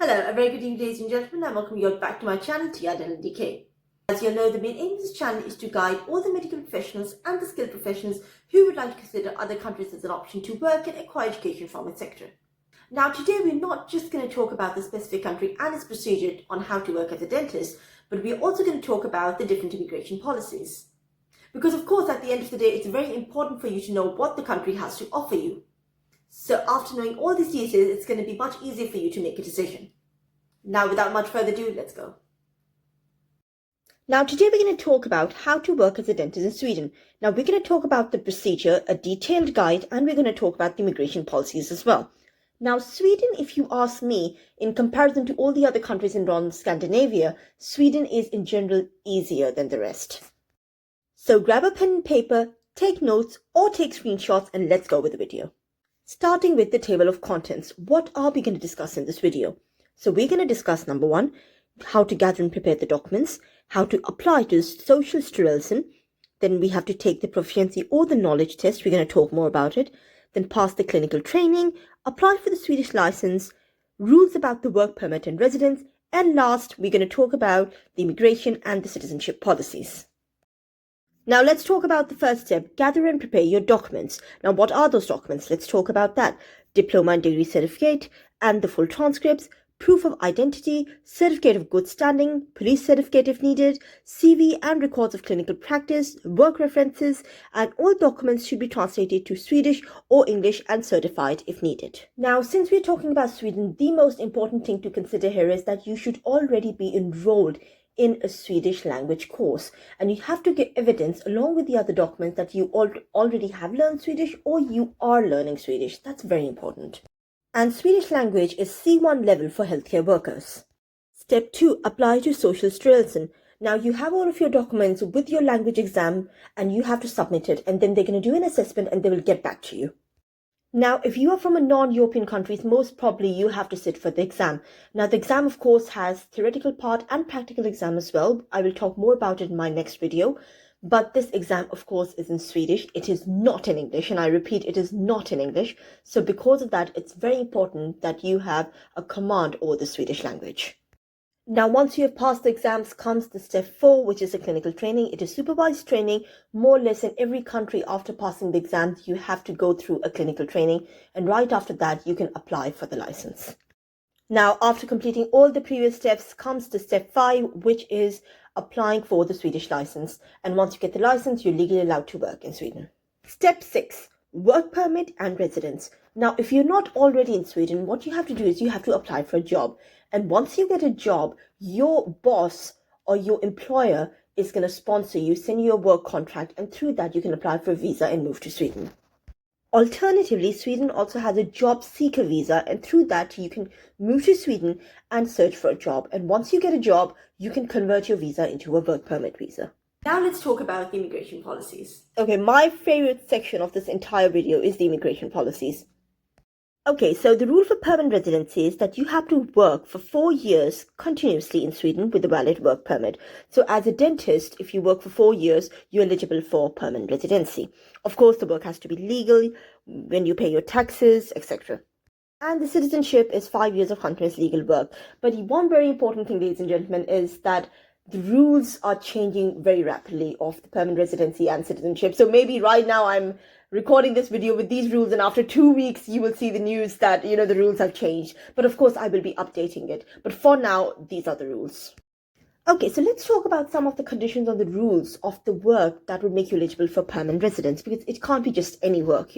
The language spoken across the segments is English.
Hello, a very good evening, ladies and gentlemen, and welcome you back to my channel, TR Dental DK. As you know, the main aim of this channel is to guide all the medical professionals and the skilled professionals who would like to consider other countries as an option to work and acquire education from its sector. Now, today we're not just going to talk about the specific country and its procedure on how to work as a dentist, but we're also going to talk about the different immigration policies. Because, of course, at the end of the day, it's very important for you to know what the country has to offer you. So after knowing all these details, it's going to be much easier for you to make a decision. Now, without much further ado, let's go. Now, today we're going to talk about how to work as a dentist in Sweden. Now, we're going to talk about the procedure, a detailed guide, and we're going to talk about the immigration policies as well. Now, Sweden, if you ask me, in comparison to all the other countries in Northern Scandinavia, Sweden is in general easier than the rest. So grab a pen and paper, take notes, or take screenshots, and let's go with the video. Starting with the table of contents, what are we going to discuss in this video? So we're going to discuss number 1, how to gather and prepare the documents, how to apply to social styrelsen, then we have to take the proficiency or the knowledge test, we're going to talk more about it, then pass the clinical training, apply for the Swedish license, rules about the work permit and residence, and last, we're going to talk about the immigration and the citizenship policies. Now let's talk about the first step, gather and prepare your documents. Now what are those documents? Let's talk about that. Diploma and degree certificate and the full transcripts, proof of identity, certificate of good standing, police certificate if needed, CV and records of clinical practice, work references, and all documents should be translated to Swedish or English and certified if needed. Now, since we're talking about Sweden, the most important thing to consider here is that you should already be enrolled in a Swedish language course, and you have to give evidence along with the other documents that you already have learned Swedish or you are learning Swedish. That's very important. And Swedish language is C1 level for healthcare workers. Step 2, apply to social styrelsen. Now you have all of your documents with your language exam and you have to submit it, and then they're going to do an assessment and they will get back to you. Now, if you are from a non-European country, most probably you have to sit for the exam. Now, the exam, of course, has theoretical part and practical exam as well. I will talk more about it in my next video. But this exam, of course, is in Swedish. It is not in English. And I repeat, it is not in English. So because of that, it's very important that you have a command over the Swedish language. Now, once you have passed the exams, comes the step 4, which is the clinical training. It is supervised training. More or less in every country after passing the exam, you have to go through a clinical training. And right after that, you can apply for the license. Now, after completing all the previous steps, comes to step 5, which is applying for the Swedish license. And once you get the license, you're legally allowed to work in Sweden. Step 6, work permit and residence. Now, if you're not already in Sweden, what you have to do is you have to apply for a job. And once you get a job, your boss or your employer is going to sponsor you, send you a work contract, and through that you can apply for a visa and move to Sweden. Alternatively, Sweden also has a job seeker visa, and through that you can move to Sweden and search for a job. And once you get a job, you can convert your visa into a work permit visa. Now let's talk about the immigration policies. Okay, my favorite section of this entire video is the immigration policies. Okay, so the rule for permanent residency is that you have to work for 4 years continuously in Sweden with a valid work permit. So as a dentist, if you work for 4 years, you're eligible for permanent residency. Of course, the work has to be legal, when you pay your taxes, etc. And the citizenship is 5 years of continuous legal work. But one very important thing, ladies and gentlemen, is that the rules are changing very rapidly of the permanent residency and citizenship. So maybe right now I'm recording this video with these rules, and after 2 weeks you will see the news that, the rules have changed. But of course I will be updating it. But for now, these are the rules. Okay, so let's talk about some of the conditions on the rules of the work that would make you eligible for permanent residence, because it can't be just any work,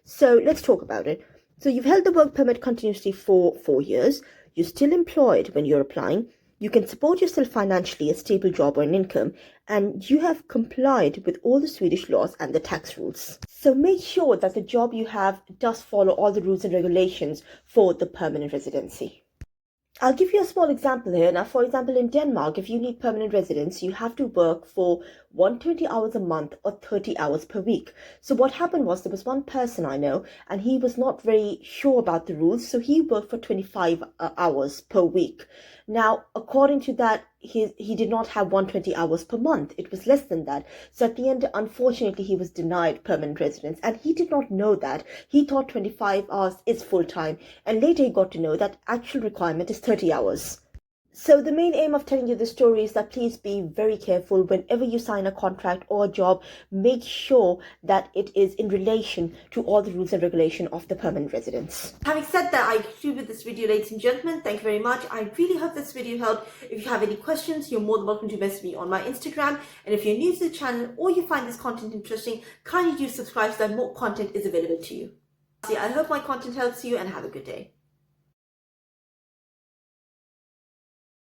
So let's talk about it. So you've held the work permit continuously for 4 years. You're still employed when you're applying. You can support yourself financially, a stable job or an income, and you have complied with all the Swedish laws and the tax rules. So make sure that the job you have does follow all the rules and regulations for the permanent residency. I'll give you a small example here. Now, for example, in Denmark, if you need permanent residence, you have to work for 120 hours a month or 30 hours per week. So what happened was there was one person I know and he was not very sure about the rules, so he worked for 25 hours per week. Now, according to that, he did not have 120 hours per month. It was less than that. So at the end, unfortunately, he was denied permanent residence, and he did not know that. He thought 25 hours is full time, and later he got to know that actual requirement is 30 hours. So the main aim of telling you this story is that please be very careful whenever you sign a contract or a job. Make sure that it is in relation to all the rules and regulation of the permanent residence. Having said that, I conclude with this video, ladies and gentlemen. Thank you very much. I really hope this video helped. If you have any questions, you're more than welcome to message me on my Instagram. And if you're new to the channel or you find this content interesting, kindly do subscribe so that more content is available to you. I hope my content helps you, and have a good day.